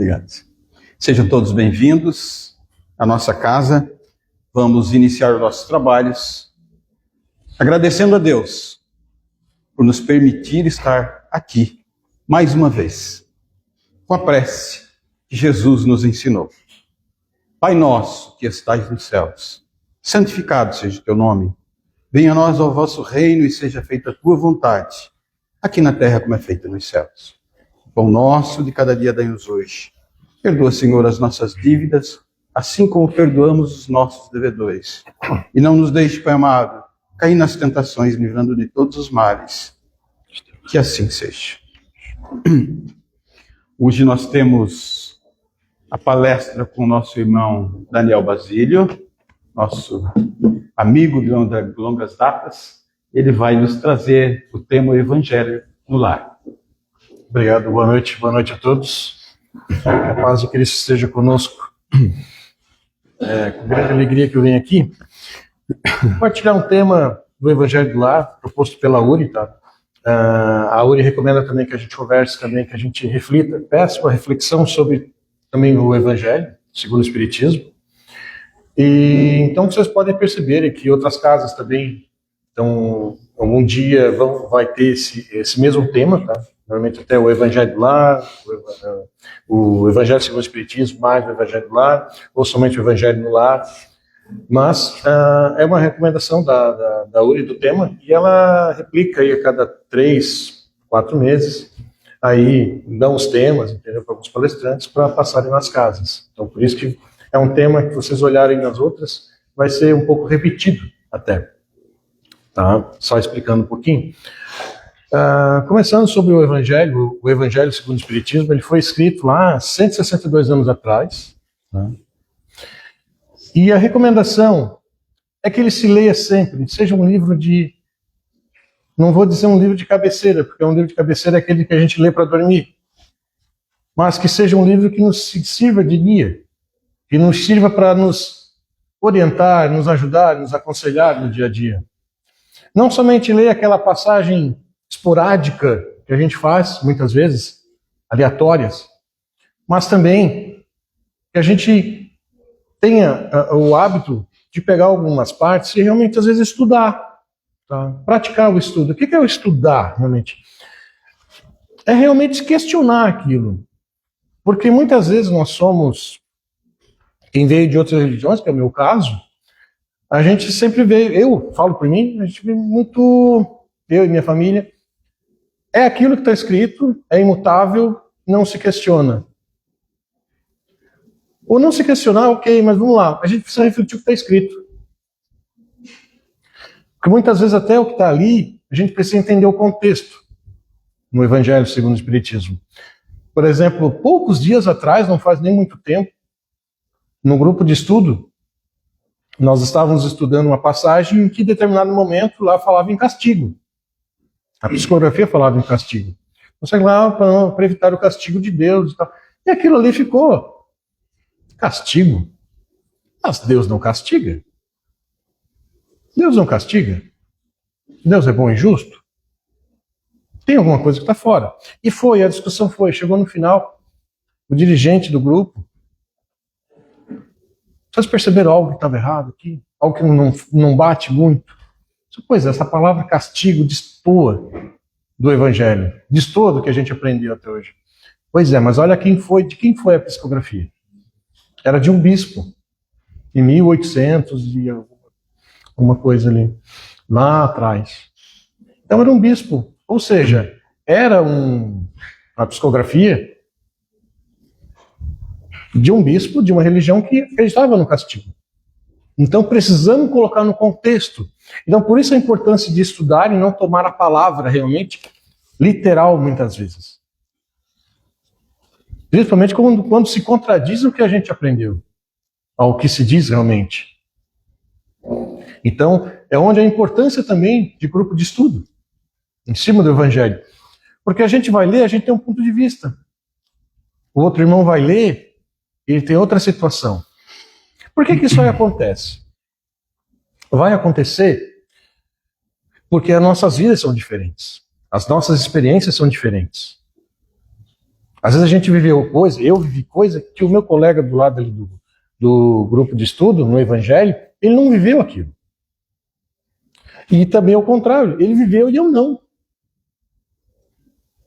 Obrigado. Sejam todos bem-vindos à nossa casa. Vamos iniciar os nossos trabalhos agradecendo a Deus por nos permitir estar aqui mais uma vez, com a prece que Jesus nos ensinou. Pai nosso que estais nos céus, santificado seja o teu nome. Venha a nós o vosso reino e seja feita a tua vontade, aqui na terra como é feita nos céus. O pão nosso de cada dia dai-nos hoje. Perdoa, Senhor, as nossas dívidas, assim como perdoamos os nossos devedores. E não nos deixe, Pai amado, cair nas tentações, livrando de todos os males. Que assim seja. Hoje nós temos a palestra com o nosso irmão Daniel Basílio, nosso amigo de longas datas. Ele vai nos trazer o tema Evangelho no Lar. Obrigado, boa noite a todos. Que a paz de Cristo esteja conosco. Com grande alegria que eu venho aqui compartilhar um tema do Evangelho do Lar, proposto pela URI, tá? A URI recomenda também que a gente converse, também que a gente reflita, peça uma reflexão sobre também o Evangelho, segundo o Espiritismo. E então vocês podem perceber que outras casas também, então, algum dia vai ter esse mesmo tema, tá? Normalmente até o Evangelho do Lar, o Evangelho segundo o Espiritismo, mais o Evangelho do Lar, ou somente o Evangelho no Lar. Mas é uma recomendação da URI do tema, e ela replica aí a cada 3, 4 meses, aí dão os temas, entendeu, para alguns palestrantes para passarem nas casas. Então, por isso que é um tema que vocês olharem nas outras, vai ser um pouco repetido até. Tá? Só explicando um pouquinho. Começando sobre o Evangelho segundo o Espiritismo, ele foi escrito lá 162 anos atrás. Tá? E a recomendação é que ele se leia sempre, seja um livro de... Não vou dizer um livro de cabeceira, porque um livro de cabeceira é aquele que a gente lê para dormir. Mas que seja um livro que nos sirva de guia, que nos sirva para nos orientar, nos ajudar, nos aconselhar no dia a dia. Não somente ler aquela passagem esporádica que a gente faz, muitas vezes, aleatórias, mas também que a gente tenha o hábito de pegar algumas partes e realmente, às vezes, estudar, tá? Praticar o estudo. O que é o estudar, realmente? É realmente questionar aquilo. Porque muitas vezes nós somos, quem veio de outras religiões, que é o meu caso, a gente sempre veio, eu falo por mim, a gente veio muito, eu e minha família, é aquilo que está escrito, é imutável, não se questiona. Ou não se questionar, ok, mas vamos lá, a gente precisa refletir o que está escrito. Porque muitas vezes até o que está ali, a gente precisa entender o contexto no Evangelho segundo o Espiritismo. Por exemplo, poucos dias atrás, não faz nem muito tempo, no grupo de estudo, nós estávamos estudando uma passagem em que, em determinado momento, lá falava em castigo. A psicografia falava em castigo. Você lá para evitar o castigo de Deus e tal. E aquilo ali ficou. Castigo? Mas Deus não castiga. Deus não castiga. Deus é bom e justo. Tem alguma coisa que está fora. A discussão foi, chegou no final, o dirigente do grupo, vocês perceberam algo que estava errado aqui? Algo que não bate muito? Pois é, essa palavra castigo destoa do Evangelho, destoa do que a gente aprendeu até hoje. Pois é, mas olha de quem foi a psicografia. Era de um bispo, em 1800 e alguma coisa ali, lá atrás. Então era um bispo, ou seja, era a psicografia de um bispo de uma religião que acreditava no castigo. Então precisamos colocar no contexto. Então por isso a importância de estudar e não tomar a palavra realmente literal muitas vezes. Principalmente quando se contradiz o que a gente aprendeu, ao que se diz realmente. Então é onde a importância também de grupo de estudo, em cima do Evangelho. Porque a gente vai ler, a gente tem um ponto de vista. O outro irmão vai ler, ele tem outra situação. Por que isso aí acontece? Vai acontecer porque as nossas vidas são diferentes. As nossas experiências são diferentes. Às vezes a gente viveu coisa, eu vivi coisa que o meu colega do lado ali do grupo de estudo, no Evangelho, ele não viveu aquilo. E também ao contrário, ele viveu e eu não.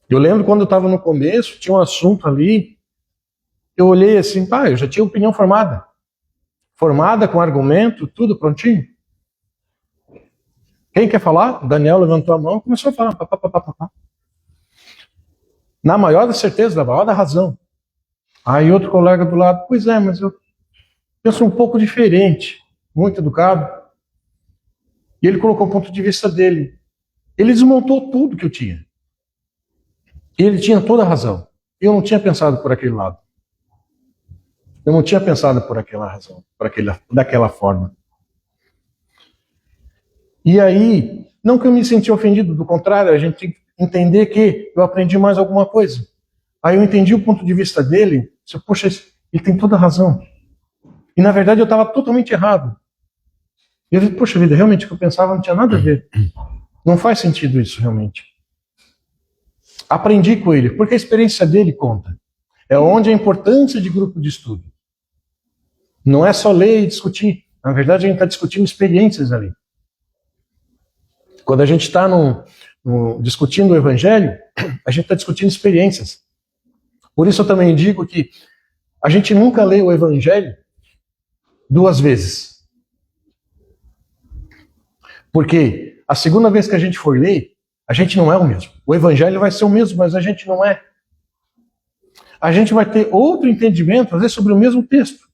Eu lembro quando eu estava no começo, tinha um assunto ali, eu olhei assim, eu já tinha opinião formada. Formada, com argumento, tudo prontinho. Quem quer falar? O Daniel levantou a mão e começou a falar. Na maior da certeza, na maior da razão. Aí outro colega do lado, pois é, mas eu penso um pouco diferente. Muito educado. E ele colocou o ponto de vista dele. Ele desmontou tudo que eu tinha. E ele tinha toda a razão. Eu não tinha pensado por aquele lado. Eu não tinha pensado por aquela razão, daquela forma. E aí, não que eu me senti ofendido, do contrário, a gente tem que entender que eu aprendi mais alguma coisa. Aí eu entendi o ponto de vista dele, poxa, ele tem toda a razão. E na verdade eu estava totalmente errado. E eu falei, poxa vida, realmente o que eu pensava não tinha nada a ver. Não faz sentido isso, realmente. Aprendi com ele, porque a experiência dele conta. É onde a importância de grupo de estudo. Não é só ler e discutir. Na verdade, a gente está discutindo experiências ali. Quando a gente está discutindo o Evangelho, a gente está discutindo experiências. Por isso eu também digo que a gente nunca lê o Evangelho 2 vezes. Porque a segunda vez que a gente for ler, a gente não é o mesmo. O Evangelho vai ser o mesmo, mas a gente não é. A gente vai ter outro entendimento, às vezes, sobre o mesmo texto.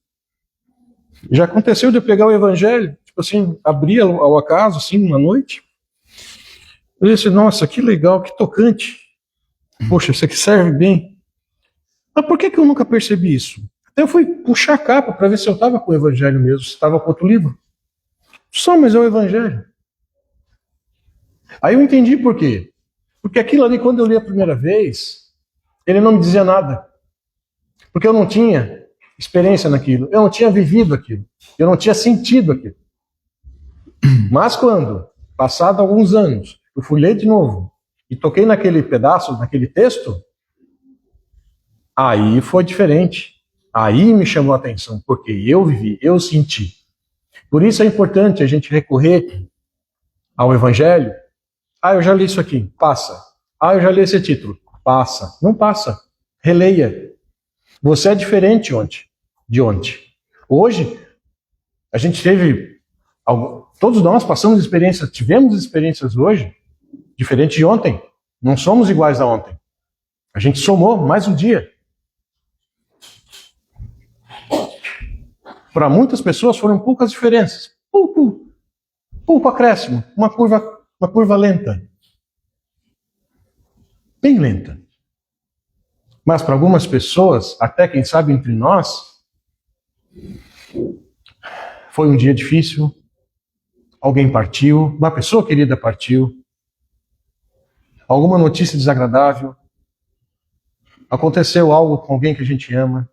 Já aconteceu de eu pegar o Evangelho, tipo assim, abrir ao acaso, assim, uma noite. Eu disse, nossa, que legal, que tocante. Poxa, isso aqui serve bem. Mas por que eu nunca percebi isso? Até eu fui puxar a capa para ver se eu estava com o Evangelho mesmo, se estava com outro livro. Só, mas é o Evangelho. Aí eu entendi por quê. Porque aquilo ali, quando eu li a primeira vez, ele não me dizia nada. Porque eu não tinha experiência naquilo, eu não tinha vivido aquilo, eu não tinha sentido aquilo. Mas quando, passado alguns anos, eu fui ler de novo e toquei naquele pedaço, naquele texto, aí foi diferente. Aí me chamou a atenção, porque eu vivi, eu senti. Por isso é importante a gente recorrer ao Evangelho. Eu já li isso aqui, passa. Eu já li esse título, passa. Não passa, releia. Você é diferente de ontem. Hoje, a gente teve, todos nós passamos experiências, tivemos experiências hoje, diferente de ontem. Não somos iguais a ontem. A gente somou mais um dia. Para muitas pessoas foram poucas diferenças. Pouco acréscimo, uma curva lenta. Bem lenta. Mas para algumas pessoas, até quem sabe entre nós, foi um dia difícil, alguém partiu, uma pessoa querida partiu, alguma notícia desagradável, aconteceu algo com alguém que a gente ama,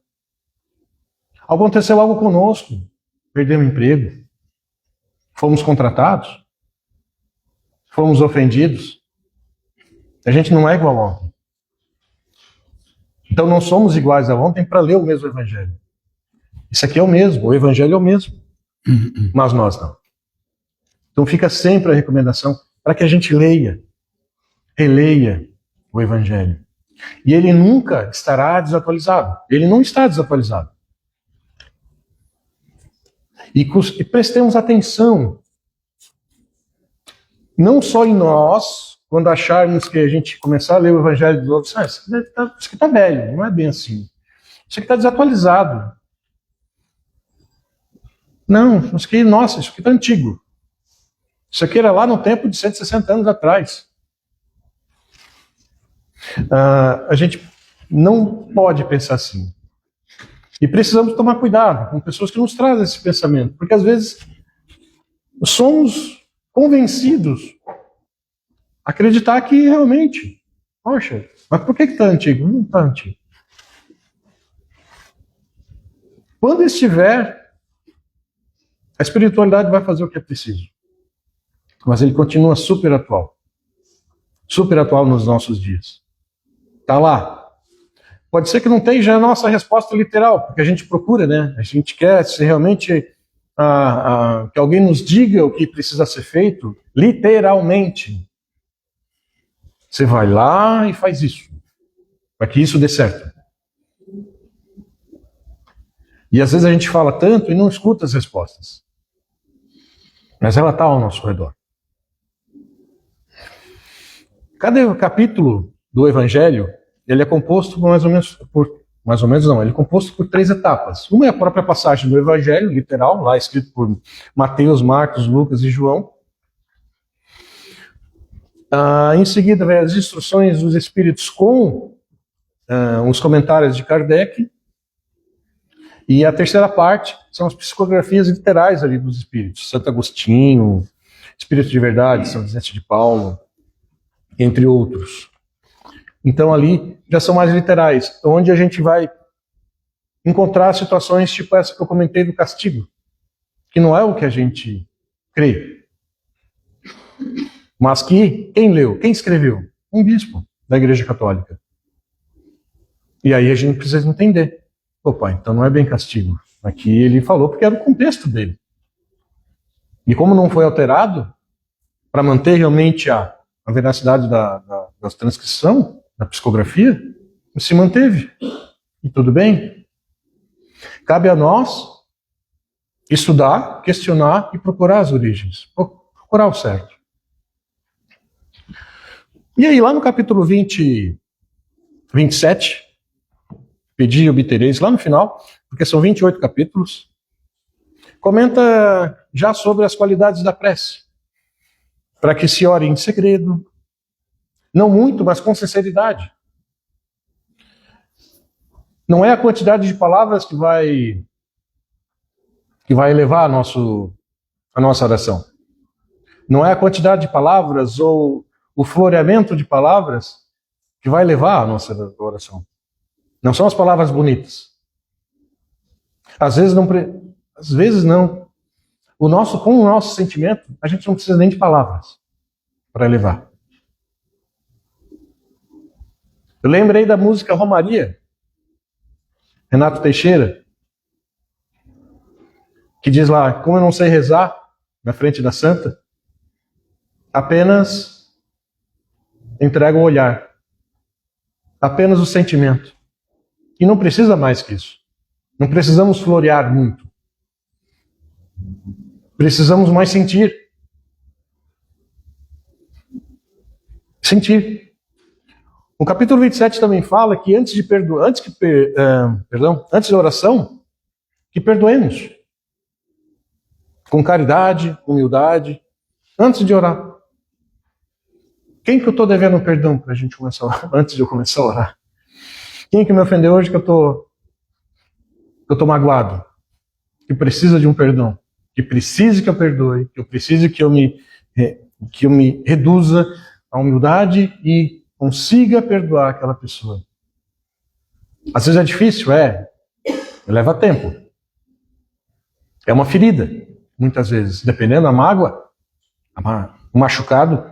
aconteceu algo conosco, perdemos o emprego, fomos contratados, fomos ofendidos. A gente não é igual a ontem. Então não somos iguais a ontem para ler o mesmo Evangelho. Isso aqui é o mesmo, o Evangelho é o mesmo, mas nós não. Então fica sempre a recomendação para que a gente leia, releia o Evangelho. E ele nunca estará desatualizado. Ele não está desatualizado. E prestemos atenção, não só em nós, quando acharmos que a gente começar a ler o Evangelho dos outros, isso aqui está velho, não é bem assim. Isso aqui está desatualizado. Não, isso aqui está antigo. Isso aqui era lá no tempo de 160 anos atrás. A gente não pode pensar assim. E precisamos tomar cuidado com pessoas que nos trazem esse pensamento, porque às vezes somos convencidos a acreditar que realmente, poxa, mas por que está antigo? Não está antigo. Quando estiver, a espiritualidade vai fazer o que é preciso. Mas ele continua super atual. Super atual nos nossos dias. Está lá. Pode ser que não tenha a nossa resposta literal, porque a gente procura, né? A gente quer se realmente que alguém nos diga o que precisa ser feito, literalmente. Você vai lá e faz isso, para que isso dê certo. E às vezes a gente fala tanto e não escuta as respostas. Mas ela está ao nosso redor. Cada capítulo do Evangelho, ele é composto por ele é composto por 3 etapas. Uma é a própria passagem do Evangelho, literal, lá escrito por Mateus, Marcos, Lucas e João. Em seguida, vem as instruções dos Espíritos com os comentários de Kardec. E a terceira parte são as psicografias literais ali dos Espíritos. Santo Agostinho, Espírito de Verdade, São Vicente de Paulo, entre outros. Então ali já são mais literais, onde a gente vai encontrar situações tipo essa que eu comentei do castigo, que não é o que a gente crê. Mas que quem leu, quem escreveu? Um bispo da Igreja Católica. E aí a gente precisa entender. Opa, então não é bem castigo. Aqui ele falou porque era o contexto dele. E como não foi alterado, para manter realmente a veracidade da transcrição, da psicografia, se manteve. E tudo bem. Cabe a nós estudar, questionar e procurar as origens. Procurar o certo. E aí, lá no capítulo 27, pedi e obtereis, lá no final, porque são 28 capítulos, comenta já sobre as qualidades da prece. Para que se ore em segredo, não muito, mas com sinceridade. Não é a quantidade de palavras que vai elevar a nossa oração. Não é a quantidade de palavras ou o floreamento de palavras que vai levar a nossa oração. Não são as palavras bonitas. Às vezes não. Com o nosso sentimento, a gente não precisa nem de palavras para elevar. Eu lembrei da música Romaria, Renato Teixeira, que diz lá: como eu não sei rezar na frente da santa, apenas entrego o olhar, apenas o sentimento. E não precisa mais que isso. Não precisamos florear muito. Precisamos mais sentir. Sentir. O capítulo 27 também fala que antes da oração, que perdoemos. Com caridade, humildade, antes de orar. Quem que eu estou devendo perdão para a gente começar a orar, antes de eu começar a orar? Quem que me ofendeu hoje que eu tô magoado? Que precisa de um perdão? Que precise que eu perdoe? Que eu precise que eu me reduza à humildade e consiga perdoar aquela pessoa? Às vezes é difícil, leva tempo. É uma ferida, muitas vezes. Dependendo da mágoa, o machucado,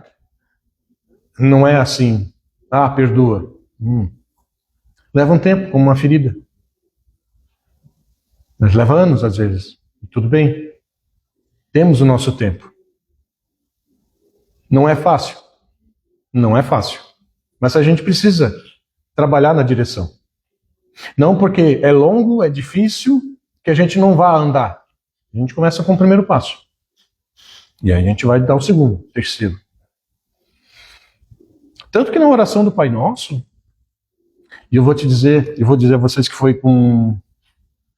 não é assim, perdoa. Leva um tempo, como uma ferida. Mas leva anos, às vezes. E tudo bem. Temos o nosso tempo. Não é fácil. Não é fácil. Mas a gente precisa trabalhar na direção. Não porque é longo, é difícil, que a gente não vá andar. A gente começa com o primeiro passo. E aí a gente vai dar o segundo, terceiro. Tanto que na oração do Pai Nosso, e eu vou dizer a vocês que foi com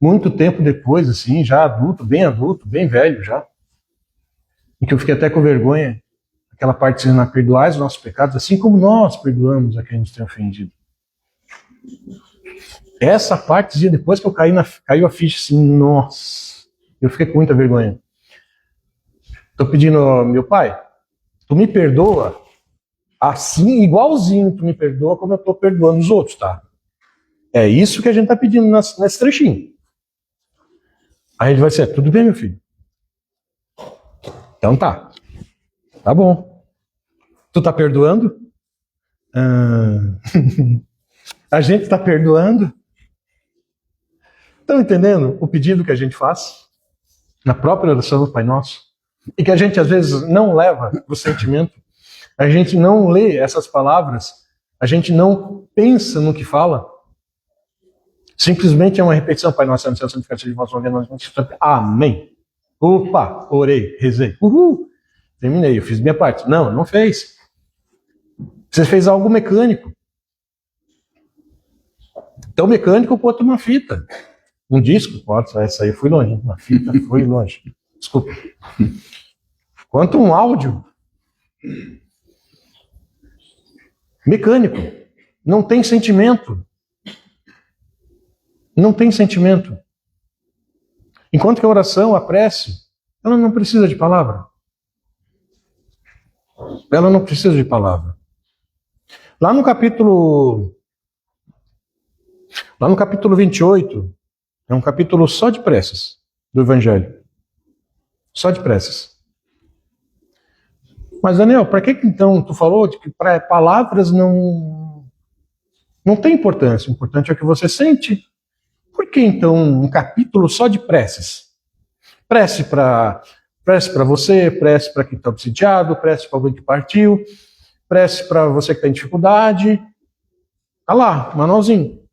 muito tempo depois, assim, já adulto, bem velho já, em que eu fiquei até com vergonha, aquela parte dizendo: perdoai os nossos pecados, assim como nós perdoamos a quem nos tem ofendido. Essa parte dizia, depois que eu caiu a ficha, assim, nossa, eu fiquei com muita vergonha. Estou pedindo: meu Pai, tu me perdoa assim, igualzinho tu me perdoa como eu estou perdoando os outros, tá? É isso que a gente está pedindo nesse trechinho. Aí ele vai dizer: tudo bem, meu filho. Então tá. Tá bom. Tu tá perdoando? A gente está perdoando. Estão entendendo o pedido que a gente faz na própria oração do Pai Nosso? E que a gente às vezes não leva o sentimento, a gente não lê essas palavras, a gente não pensa no que fala. Simplesmente é uma repetição. Pai Nosso, santificado seja o vosso nome. Amém. Opa, orei, rezei. Uhul. Terminei, eu fiz minha parte. Não fez. Você fez algo mecânico. Tão mecânico quanto uma fita. Um disco, pode, essa aí fui longe. Uma fita foi longe. Desculpa. Quanto um áudio. Mecânico. Não tem sentimento. Não tem sentimento. Enquanto que a oração, a prece, ela não precisa de palavra. Ela não precisa de palavra. Lá no capítulo 28, é um capítulo só de preces do Evangelho. Só de preces. Mas, Daniel, para que então tu falou de que palavras não tem importância? O importante é o que você sente. Por que então um capítulo só de preces? Prece para você, prece para quem está obsidiado, prece para alguém que partiu, prece para você que está em dificuldade. Olha lá, manualzinho.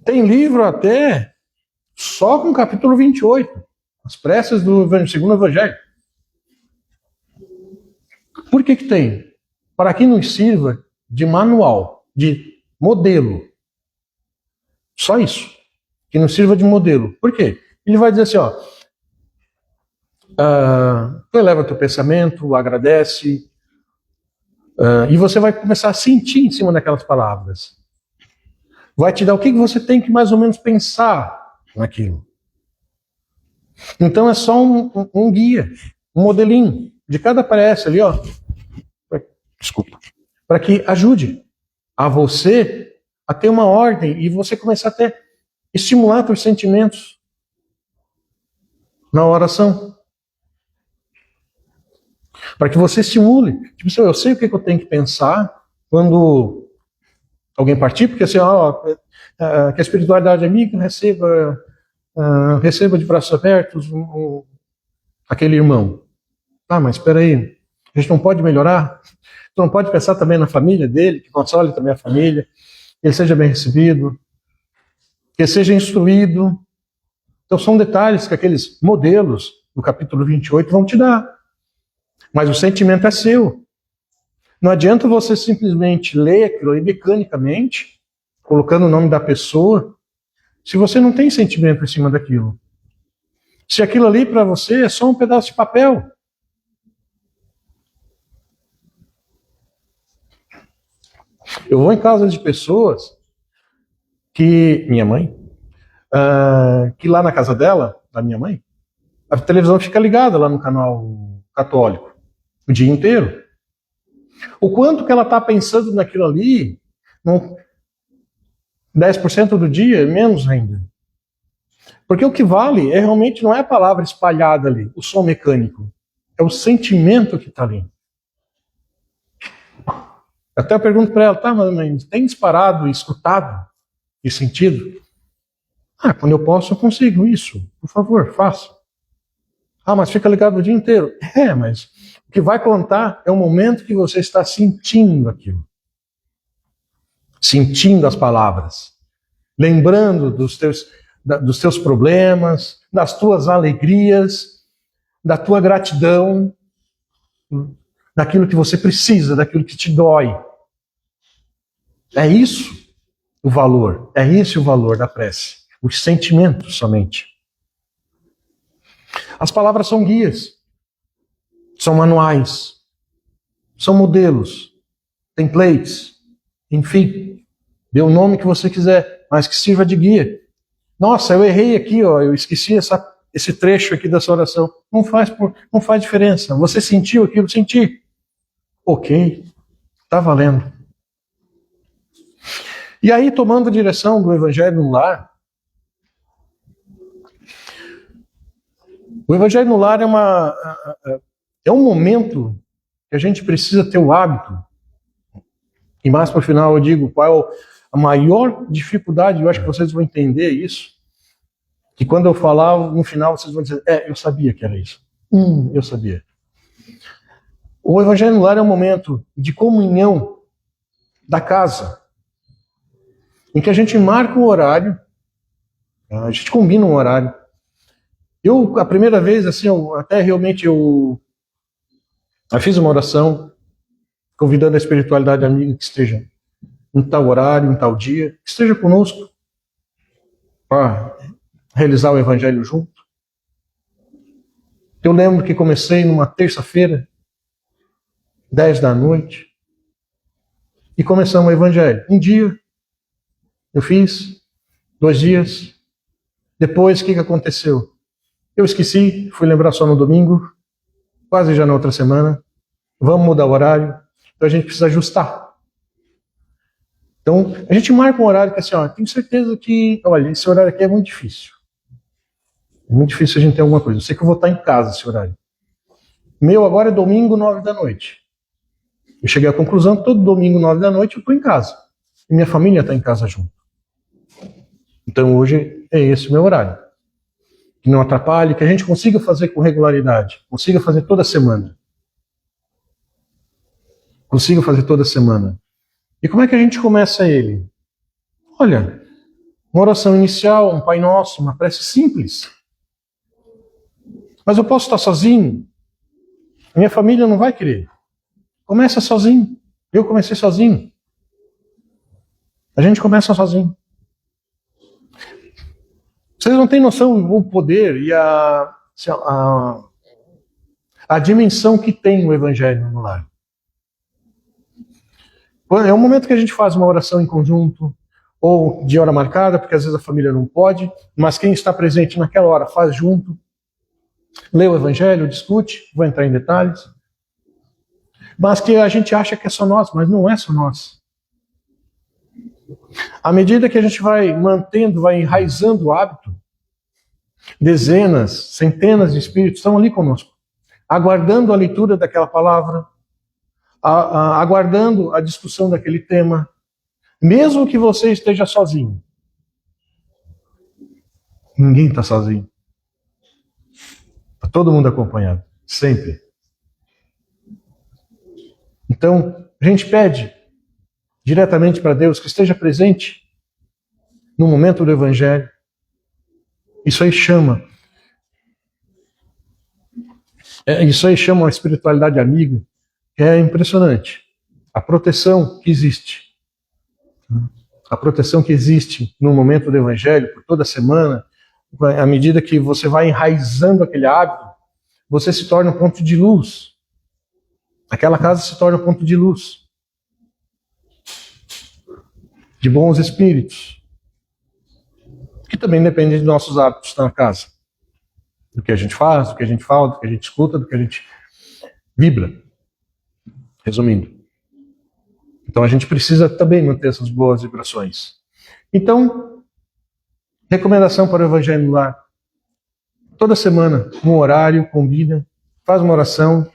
Tem livro até só com o capítulo 28. As preces do segundo Evangelho. Por que tem? Para que nos sirva de manual, de modelo. Só isso. Que nos sirva de modelo. Por quê? Ele vai dizer assim, ó. Tu eleva teu pensamento, agradece, e você vai começar a sentir em cima daquelas palavras. Vai te dar o que você tem que mais ou menos pensar naquilo. Então é só um guia, um modelinho de cada prece ali, ó. Desculpa. Para que ajude a você a ter uma ordem e você começar a ter, estimular teus sentimentos na oração. Para que você estimule. Tipo assim, eu sei o que eu tenho que pensar quando alguém partir, porque assim, que a espiritualidade amiga receba de braços abertos aquele irmão. Mas espera aí, a gente não pode melhorar? Tu não pode pensar também na família dele, que console também a família, que ele seja bem recebido, que ele seja instruído. Então são detalhes que aqueles modelos do capítulo 28 vão te dar. Mas o sentimento é seu. Não adianta você simplesmente ler aquilo aí mecanicamente, colocando o nome da pessoa, se você não tem sentimento em cima daquilo. Se aquilo ali para você é só um pedaço de papel. Eu vou em casa de pessoas que... Minha mãe? Que lá na casa dela, da minha mãe, a televisão fica ligada lá no canal católico o dia inteiro. O quanto que ela está pensando naquilo ali, 10% do dia, menos ainda. Porque o que vale realmente não é a palavra espalhada ali, o som mecânico. É o sentimento que está ali. Até eu pergunto para ela, mas tem disparado, escutado e sentido? Quando eu posso, eu consigo isso. Por favor, faça. Mas fica ligado o dia inteiro. Mas o que vai contar é o momento que você está sentindo aquilo. Sentindo as palavras. Lembrando dos teus problemas, das tuas alegrias, da tua gratidão, daquilo que você precisa, daquilo que te dói. É isso o valor. É esse o valor da prece. Os sentimentos somente. As palavras são guias, são manuais, são modelos, templates, enfim, dê o nome que você quiser, mas que sirva de guia. Nossa, eu errei aqui, eu esqueci esse trecho aqui dessa oração. Não faz diferença. Você sentiu aquilo? Senti. Ok, está valendo. E aí, tomando a direção do Evangelho no Lar, o Evangelho no Lar é um momento que a gente precisa ter o hábito E mais para o final eu digo qual é a maior dificuldade, eu acho que vocês vão entender isso, que quando eu falar, no final vocês vão dizer, eu sabia que era isso. Eu sabia. O Evangelho no Lar é um momento de comunhão da casa, em que a gente marca um horário, a gente combina um horário. A primeira vez, assim, eu fiz uma oração, convidando a espiritualidade amiga que esteja em tal horário, em tal dia, que esteja conosco para realizar o Evangelho junto. Eu lembro que comecei numa terça-feira, 10 da noite, e começamos o Evangelho. Um dia eu fiz, 2 dias. Depois, o que aconteceu? Eu esqueci, fui lembrar só no domingo, quase já na outra semana. Vamos mudar o horário, então a gente precisa ajustar. Então, a gente marca um horário que assim, tenho certeza que, olha, esse horário aqui é muito difícil. É muito difícil a gente ter alguma coisa. Eu sei que eu vou estar em casa esse horário. Meu agora é domingo, 9 da noite. Eu cheguei à conclusão que todo domingo, 9 da noite, eu estou em casa. E minha família está em casa junto. Então hoje é esse o meu horário. Que não atrapalhe, que a gente consiga fazer com regularidade. Consiga fazer toda semana. Consiga fazer toda semana. E como é que a gente começa ele? Olha, uma oração inicial, um Pai Nosso, uma prece simples. Mas eu posso estar sozinho? A minha família não vai querer. Começa sozinho. Eu comecei sozinho. A gente começa sozinho. Vocês não têm noção do poder e a dimensão que tem o Evangelho no lar. É um momento que a gente faz uma oração em conjunto, ou de hora marcada, porque às vezes a família não pode, mas quem está presente naquela hora faz junto. Lê o Evangelho, discute, vou entrar em detalhes. Mas que a gente acha que é só nós, mas não é só nós. À medida que a gente vai mantendo, vai enraizando o hábito, dezenas, centenas de espíritos estão ali conosco, aguardando a leitura daquela palavra, aguardando a discussão daquele tema, mesmo que você esteja sozinho. Ninguém está sozinho. Está todo mundo acompanhado, sempre. Então, a gente pede diretamente para Deus que esteja presente no momento do Evangelho. Isso aí chama uma espiritualidade amiga, que é impressionante. A proteção que existe. A proteção que existe no momento do Evangelho, por toda semana, à medida que você vai enraizando aquele hábito, você se torna um ponto de luz. Aquela casa se torna um ponto de luz. De bons espíritos. Que também depende de nossos hábitos na casa. Do que a gente faz, do que a gente fala, do que a gente escuta, do que a gente vibra. Resumindo. Então a gente precisa também manter essas boas vibrações. Então, recomendação para o Evangelho no Lar. Toda semana, um horário, combina, faz uma oração,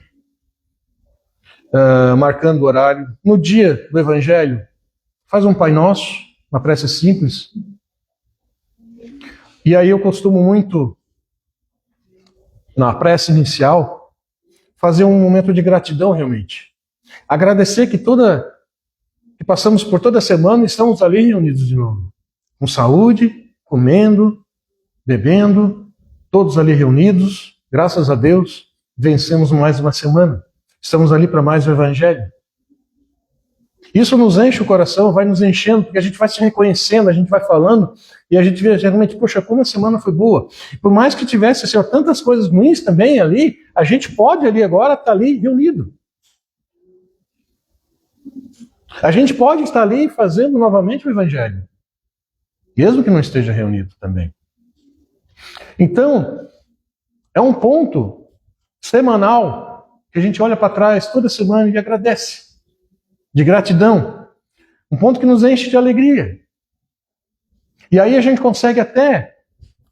marcando o horário. No dia do Evangelho, faz um Pai Nosso, uma prece simples. E aí eu costumo muito, na prece inicial, fazer um momento de gratidão realmente. Agradecer que passamos por toda a semana e estamos ali reunidos de novo. Com saúde, comendo, bebendo, todos ali reunidos. Graças a Deus, vencemos mais uma semana. Estamos ali para mais um Evangelho. Isso nos enche o coração, vai nos enchendo, porque a gente vai se reconhecendo, a gente vai falando, e a gente vê geralmente, poxa, como a semana foi boa. Por mais que tivesse tantas coisas ruins também ali, a gente pode ali agora estar ali reunido. A gente pode estar ali fazendo novamente o Evangelho, mesmo que não esteja reunido também. Então, é um ponto semanal que a gente olha para trás toda semana e agradece. De gratidão. Um ponto que nos enche de alegria. E aí a gente consegue até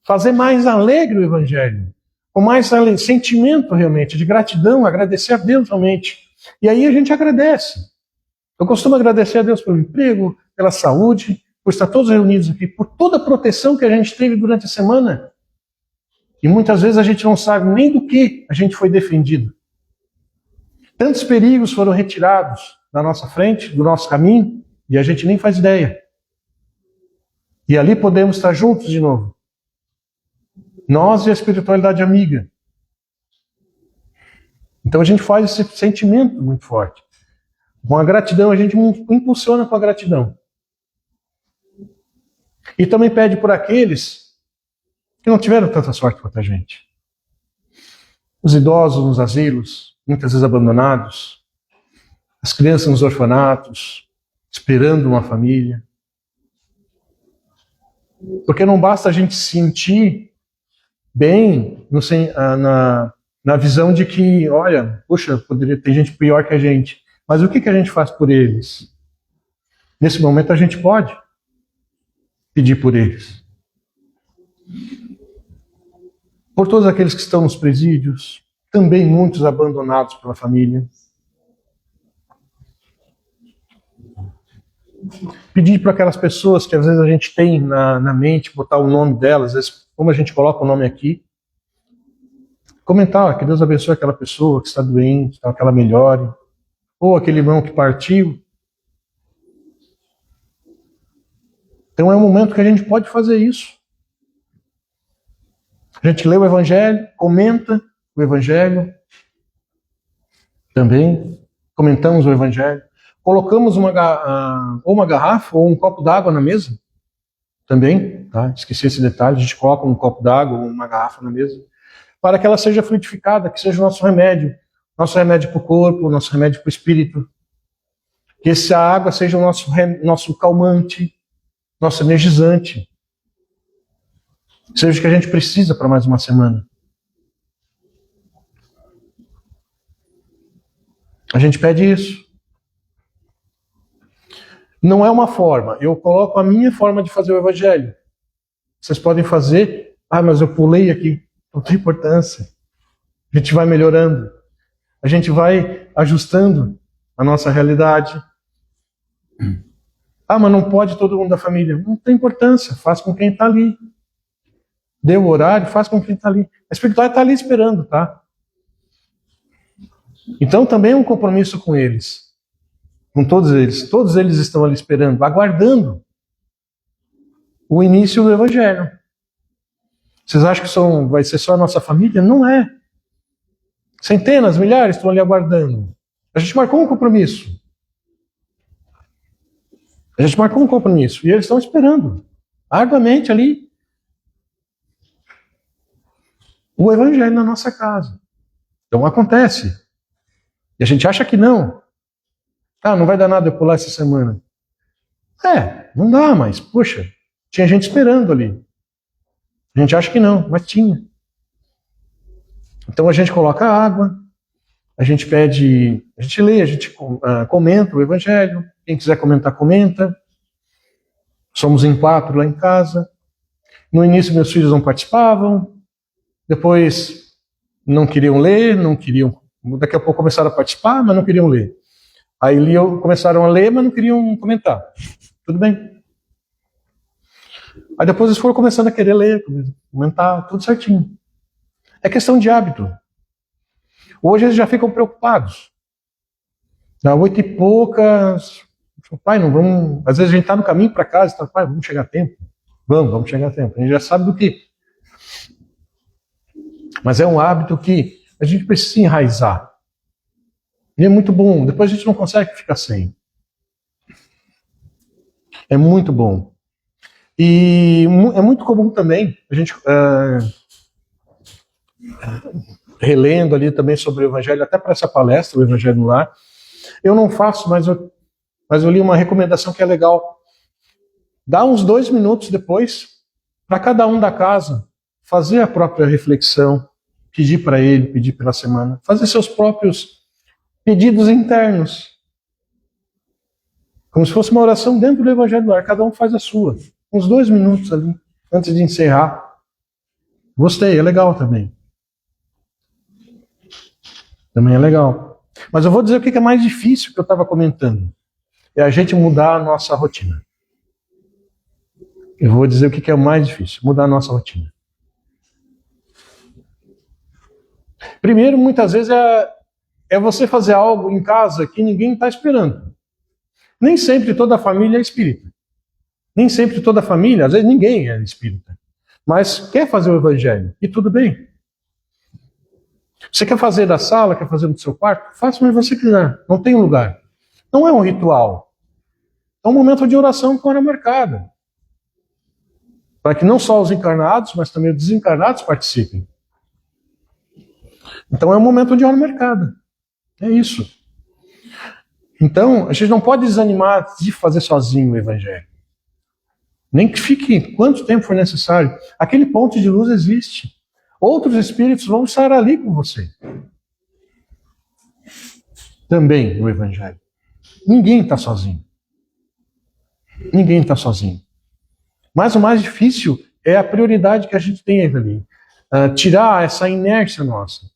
fazer mais alegre o Evangelho. Com mais sentimento realmente, de gratidão, agradecer a Deus realmente. E aí a gente agradece. Eu costumo agradecer a Deus pelo emprego, pela saúde, por estar todos reunidos aqui, por toda a proteção que a gente teve durante a semana. E muitas vezes a gente não sabe nem do que a gente foi defendido. Tantos perigos foram retirados da nossa frente, do nosso caminho, e a gente nem faz ideia. E ali podemos estar juntos de novo. Nós e a espiritualidade amiga. Então a gente faz esse sentimento muito forte. Com a gratidão, a gente impulsiona com a gratidão. E também pede por aqueles que não tiveram tanta sorte quanto a gente. Os idosos nos asilos, muitas vezes abandonados. As crianças nos orfanatos, esperando uma família. Porque não basta a gente sentir bem na visão de que, olha, poxa, poderia ter gente pior que a gente. Mas o que a gente faz por eles? Nesse momento a gente pode pedir por eles. Por todos aqueles que estão nos presídios, também muitos abandonados pela família. Pedir para aquelas pessoas que às vezes a gente tem na mente, botar o nome delas, às vezes, como a gente coloca o nome aqui, comentar que Deus abençoe aquela pessoa que está doente, que ela melhore, ou aquele irmão que partiu. Então é um momento que a gente pode fazer isso. A gente lê o Evangelho, comenta o Evangelho, também comentamos o Evangelho, colocamos uma garrafa ou um copo d'água na mesa, também, tá? Esqueci esse detalhe, a gente coloca um copo d'água ou uma garrafa na mesa, para que ela seja frutificada, que seja o nosso remédio para o corpo, nosso remédio para o espírito, que essa água seja o nosso calmante, nosso energizante, seja o que a gente precisa para mais uma semana. A gente pede isso. Não é uma forma, eu coloco a minha forma de fazer o Evangelho. Vocês podem fazer, mas eu pulei aqui, não tem importância. A gente vai melhorando, a gente vai ajustando a nossa realidade. Mas não pode todo mundo da família. Não tem importância, faz com quem está ali. Dê o horário, faz com quem está ali. A espiritualidade está ali esperando, tá? Então também é um compromisso com eles. Com todos eles. Todos eles estão ali esperando, aguardando o início do Evangelho. Vocês acham que vai ser só a nossa família? Não é. Centenas, milhares estão ali aguardando. A gente marcou um compromisso. A gente marcou um compromisso. E eles estão esperando, arduamente ali, o Evangelho na nossa casa. Então acontece. E a gente acha que não. Não vai dar nada eu pular essa semana. Não dá, mas, poxa, tinha gente esperando ali. A gente acha que não, mas tinha. Então a gente coloca água, a gente pede, a gente lê, a gente comenta o Evangelho. Quem quiser comentar, comenta. Somos em 4 lá em casa. No início meus filhos não participavam. Depois não queriam ler, daqui a pouco começaram a participar, mas não queriam ler. Aí começaram a ler, mas não queriam comentar. Tudo bem. Aí depois eles foram começando a querer ler, comentar, tudo certinho. É questão de hábito. Hoje eles já ficam preocupados. Dá 8 e poucas. Pai, não vamos. Às vezes a gente está no caminho para casa e está, pai, vamos chegar a tempo. Vamos chegar a tempo. A gente já sabe do que. Mas é um hábito que a gente precisa enraizar. E é muito bom. Depois a gente não consegue ficar sem. É muito bom. E é muito comum também, a gente relendo ali também sobre o Evangelho, até para essa palestra, o Evangelho no Lar. Eu não faço, mas eu li uma recomendação que é legal. Dá uns 2 minutos depois, para cada um da casa, fazer a própria reflexão, pedir para ele, pedir pela semana, fazer seus próprios pedidos internos. Como se fosse uma oração dentro do Evangelho do Lar, cada um faz a sua. Uns 2 minutos ali, antes de encerrar. Gostei, é legal também. Também é legal. Mas eu vou dizer o que é mais difícil que eu estava comentando. é a gente mudar a nossa rotina. Eu vou dizer o que é o mais difícil, mudar a nossa rotina. Primeiro, muitas vezes, é você fazer algo em casa que ninguém está esperando. Nem sempre toda a família é espírita. Nem sempre toda a família, às vezes ninguém é espírita. Mas quer fazer o evangelho, e tudo bem. Você quer fazer da sala, quer fazer no seu quarto? Faça onde você quiser, não tem lugar. Não é um ritual. É um momento de oração com hora marcada. Para que não só os encarnados, mas também os desencarnados participem. Então é um momento de hora marcada. É isso. Então, a gente não pode desanimar de fazer sozinho o evangelho. Nem que fique quanto tempo for necessário. Aquele ponto de luz existe. Outros espíritos vão estar ali com você. Também no evangelho. Ninguém está sozinho. Ninguém está sozinho. Mas o mais difícil é a prioridade que a gente tem ali. Tirar essa inércia nossa.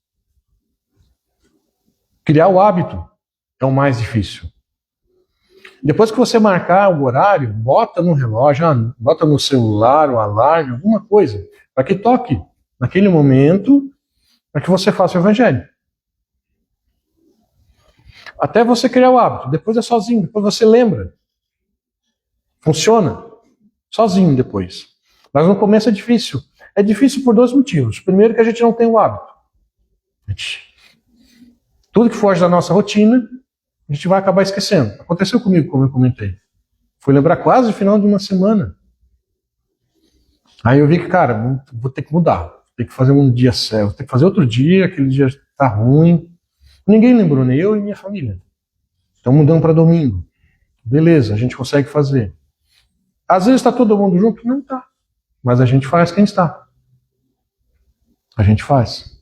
Criar o hábito é o mais difícil. Depois que você marcar o horário, bota no relógio, bota no celular, o alarme, alguma coisa, para que toque naquele momento, para que você faça o evangelho. Até você criar o hábito. Depois é sozinho, depois você lembra. Funciona. Sozinho depois. Mas no começo é difícil. É difícil por dois motivos. Primeiro, que a gente não tem o hábito. Tudo que foge da nossa rotina, a gente vai acabar esquecendo. Aconteceu comigo, como eu comentei. Fui lembrar quase no final de uma semana. Aí eu vi que, cara, vou ter que mudar. Vou ter que fazer um dia certo. Vou ter que fazer outro dia, aquele dia tá ruim. Ninguém lembrou, nem eu e minha família. Então mudando para domingo. Beleza, a gente consegue fazer. Às vezes está todo mundo junto? Não está. Mas a gente faz quem está. A gente faz.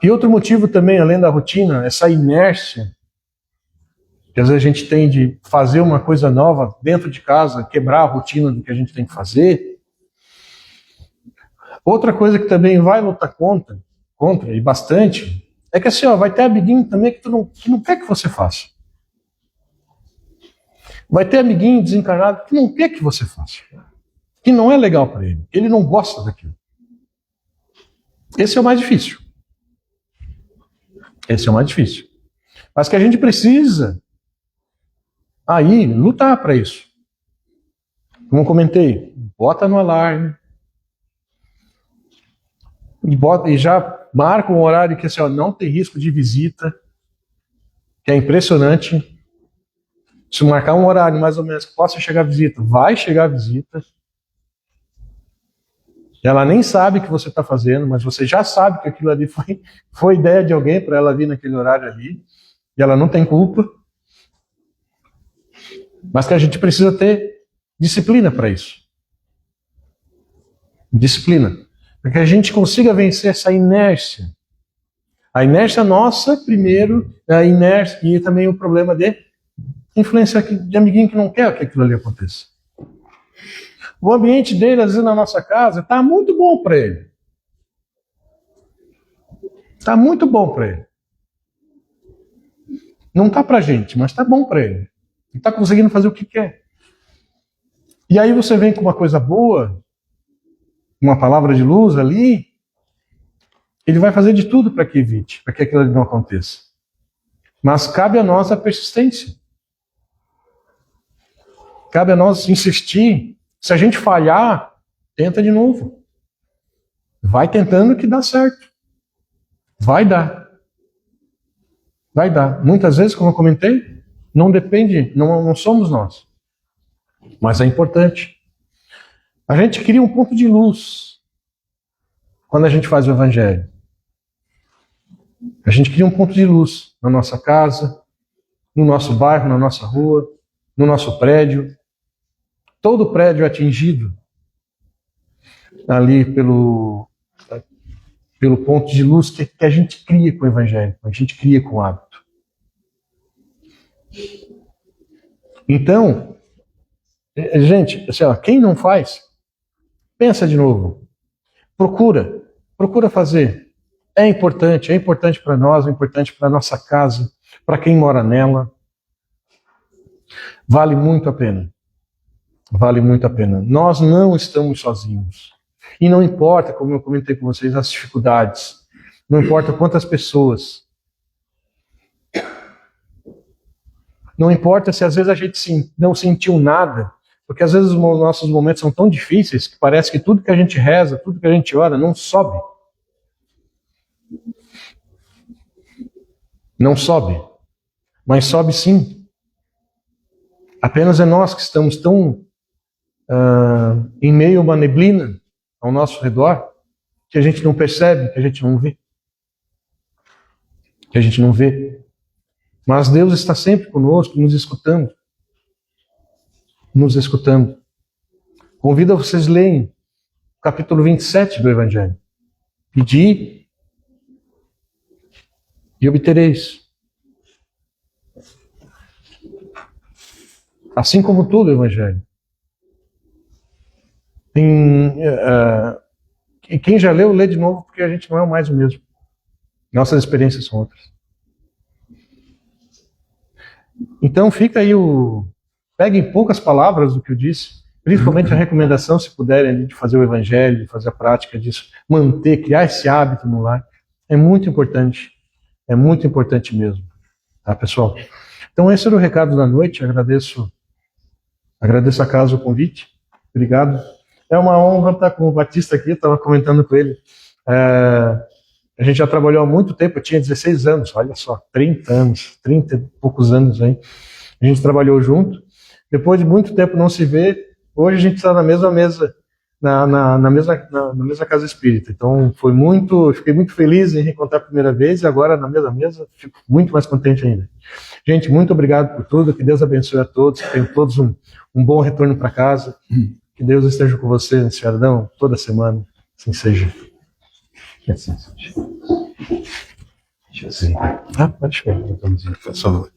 E outro motivo também, além da rotina, essa inércia que às vezes a gente tem de fazer uma coisa nova dentro de casa, quebrar a rotina do que a gente tem que fazer. Outra coisa que também vai lutar contra e bastante, é que assim, vai ter amiguinho também que não quer que você faça. Vai ter amiguinho desencarnado que não quer que você faça. Que não é legal para ele. Ele não gosta daquilo. Esse é o mais difícil. Esse é o mais difícil. Mas que a gente precisa aí lutar para isso. Como eu comentei, bota no alarme. E já marca um horário que assim, não tem risco de visita. Que é impressionante. Se marcar um horário mais ou menos que possa chegar a visita, vai chegar a visita. Ela nem sabe o que você está fazendo, mas você já sabe que aquilo ali foi ideia de alguém para ela vir naquele horário ali. E ela não tem culpa. Mas que a gente precisa ter disciplina para isso. Disciplina. Para que a gente consiga vencer essa inércia. A inércia nossa, primeiro, a inércia e também o problema de influência de amiguinho que não quer que aquilo ali aconteça. O ambiente dele, às vezes, na nossa casa, está muito bom para ele. Está muito bom para ele. Não está para a gente, mas está bom para ele. Ele está conseguindo fazer o que quer. E aí você vem com uma coisa boa, uma palavra de luz ali, ele vai fazer de tudo para que evite, para que aquilo ali não aconteça. Mas cabe a nós a persistência. Cabe a nós insistir. Se a gente falhar, tenta de novo. Vai tentando que dá certo. Vai dar. Vai dar. Muitas vezes, como eu comentei, não depende, não somos nós. Mas é importante. A gente cria um ponto de luz quando a gente faz o evangelho. A gente cria um ponto de luz na nossa casa, no nosso bairro, na nossa rua, no nosso prédio. Todo prédio é atingido ali pelo ponto de luz que a gente cria com o evangelho, a gente cria com o hábito. Então, gente, assim, quem não faz, pensa de novo. Procura fazer. É importante para nós, é importante para a nossa casa, para quem mora nela. Vale muito a pena. Vale muito a pena. Nós não estamos sozinhos. E não importa, como eu comentei com vocês, as dificuldades. Não importa quantas pessoas. Não importa se às vezes a gente não sentiu nada. Porque às vezes os nossos momentos são tão difíceis que parece que tudo que a gente reza, tudo que a gente ora, não sobe. Não sobe. Mas sobe sim. Apenas é nós que estamos tão em meio a uma neblina ao nosso redor que a gente não percebe, que a gente não vê. Que a gente não vê. Mas Deus está sempre conosco, nos escutando. Nos escutando. Convido a vocês a lerem o capítulo 27 do Evangelho. Pedi e obtereis. Assim como todo o Evangelho. E quem já leu, lê de novo, porque a gente não é mais o mesmo. Nossas experiências são outras. Então fica aí peguem poucas palavras do que eu disse, principalmente a recomendação, se puderem, de fazer o Evangelho, de fazer a prática disso, manter, criar esse hábito no lar. É muito importante mesmo. Tá, pessoal? Então esse era o recado da noite. Agradeço a casa o convite. Obrigado. É uma honra estar com o Batista aqui, estava comentando com ele. A gente já trabalhou há muito tempo, eu tinha 16 anos, olha só, 30 e poucos anos aí. A gente trabalhou junto. Depois de muito tempo não se vê, hoje a gente está na mesma mesa, na mesma casa espírita. Então fiquei muito feliz em reencontrar a primeira vez e agora na mesma mesa fico muito mais contente ainda. Gente, muito obrigado por tudo, que Deus abençoe a todos, que tenham todos um bom retorno para casa, que Deus esteja com você nesse Jardão toda semana, assim seja. Que assim seja. Deixa eu ver. Pode chegar, por favor.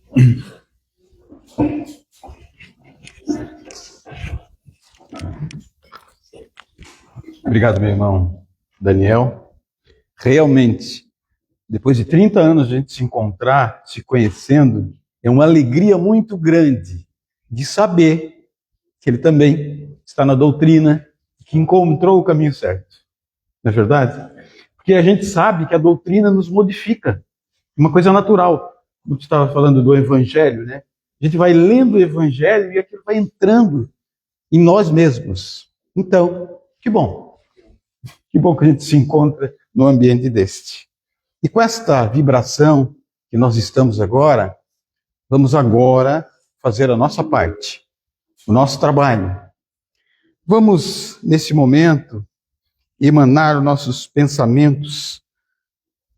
Obrigado, meu irmão Daniel. Realmente, depois de 30 anos a gente se encontrar, se conhecendo, é uma alegria muito grande de saber que ele também está na doutrina, que encontrou o caminho certo. Não é verdade? Porque a gente sabe que a doutrina nos modifica. Uma coisa natural. Como você estava falando do Evangelho, né? A gente vai lendo o Evangelho e aquilo vai entrando em nós mesmos. Então, que bom. Que bom que a gente se encontra num ambiente deste. E com esta vibração que nós estamos agora, vamos agora fazer a nossa parte, o nosso trabalho. Vamos, nesse momento, emanar os nossos pensamentos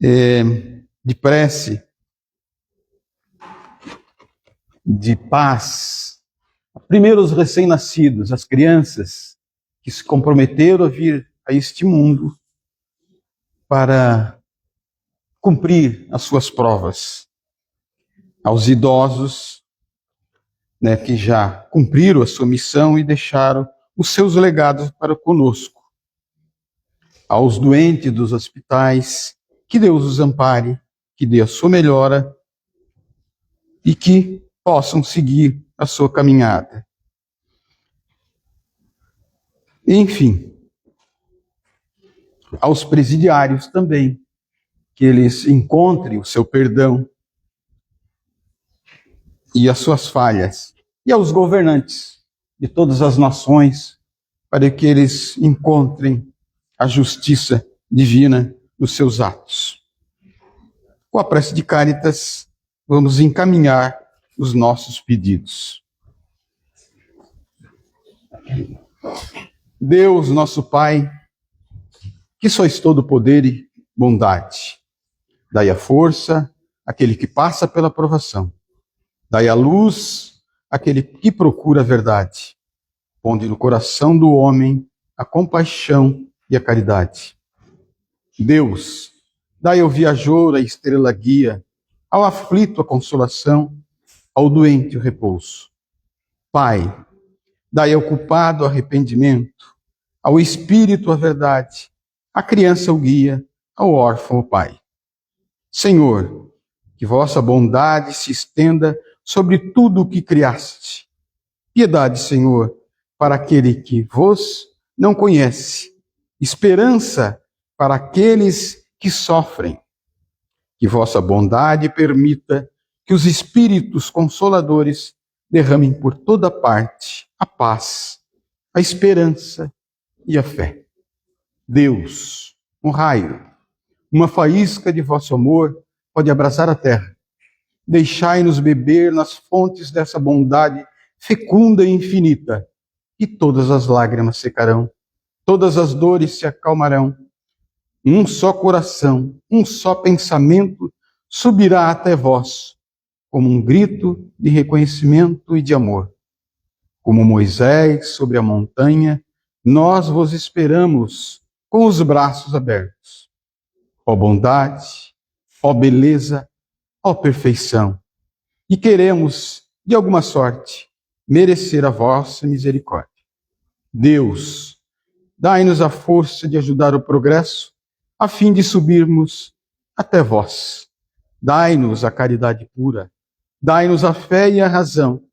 de prece, de paz. Primeiro os recém-nascidos, as crianças que se comprometeram a vir a este mundo para cumprir as suas provas. Aos idosos, né, que já cumpriram a sua missão e deixaram os seus legados para conosco. Aos doentes dos hospitais, que Deus os ampare, que dê a sua melhora e que possam seguir a sua caminhada. Enfim, aos presidiários também, que eles encontrem o seu perdão e as suas falhas. E aos governantes de todas as nações, para que eles encontrem a justiça divina nos seus atos. Com a prece de Cáritas, vamos encaminhar os nossos pedidos. Deus, nosso Pai, que sois todo poder e bondade, dai a força àquele que passa pela provação, dai a luz àquele que procura a verdade, ponde no coração do homem a compaixão e a caridade. Deus, dai ao viajor a estrela guia, ao aflito a consolação, ao doente o repouso. Pai, dai ao culpado arrependimento, ao espírito a verdade, à criança o guia, ao órfão o pai. Senhor, que vossa bondade se estenda sobre tudo o que criaste. Piedade, Senhor, para aquele que vos não conhece. Esperança para aqueles que sofrem. Que vossa bondade permita que os espíritos consoladores derramem por toda parte a paz, a esperança e a fé. Deus, um raio, uma faísca de vosso amor pode abrasar a terra. Deixai-nos beber nas fontes dessa bondade fecunda e infinita, e todas as lágrimas secarão, todas as dores se acalmarão. Um só coração, um só pensamento subirá até vós, como um grito de reconhecimento e de amor. Como Moisés sobre a montanha, nós vos esperamos com os braços abertos. Ó bondade, ó beleza, ó perfeição. E queremos, de alguma sorte, merecer a vossa misericórdia. Deus, dai-nos a força de ajudar o progresso, a fim de subirmos até vós. Dai-nos a caridade pura, dai-nos a fé e a razão,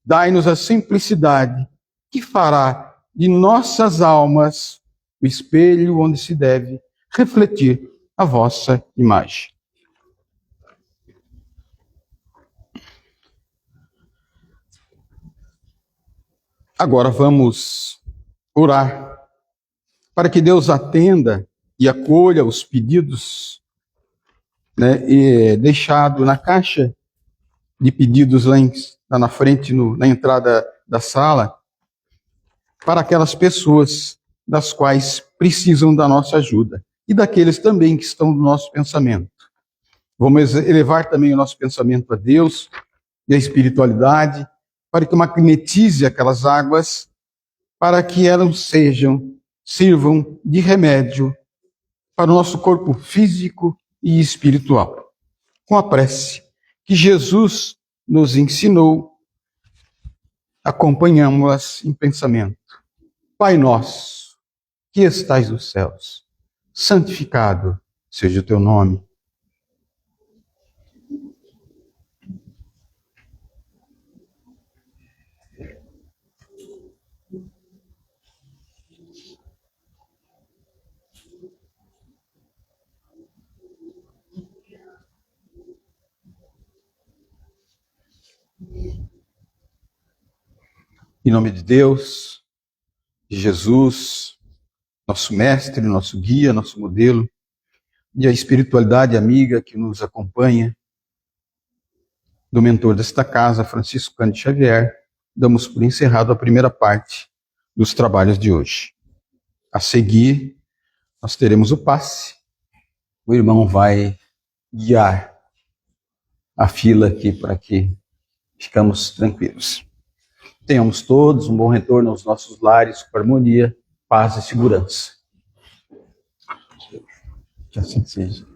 dai-nos a simplicidade, que fará de nossas almas o espelho onde se deve refletir a vossa imagem. Agora vamos orar para que Deus atenda e acolha os pedidos, deixado na caixa de pedidos lá na frente, na entrada da sala, para aquelas pessoas das quais precisam da nossa ajuda e daqueles também que estão no nosso pensamento. Vamos elevar também o nosso pensamento a Deus e a espiritualidade, para que magnetize aquelas águas, para que elas sirvam de remédio para o nosso corpo físico e espiritual. Com a prece que Jesus nos ensinou, acompanhamos-las em pensamento. Pai nosso, que estais nos céus, santificado seja o teu nome. Em nome de Deus, de Jesus, nosso mestre, nosso guia, nosso modelo, e a espiritualidade amiga que nos acompanha, do mentor desta casa, Francisco Cândido Xavier, damos por encerrado a primeira parte dos trabalhos de hoje. A seguir, nós teremos o passe. O irmão vai guiar a fila aqui para que ficamos tranquilos. Tenhamos todos um bom retorno aos nossos lares, com harmonia, paz e segurança. Que assim seja.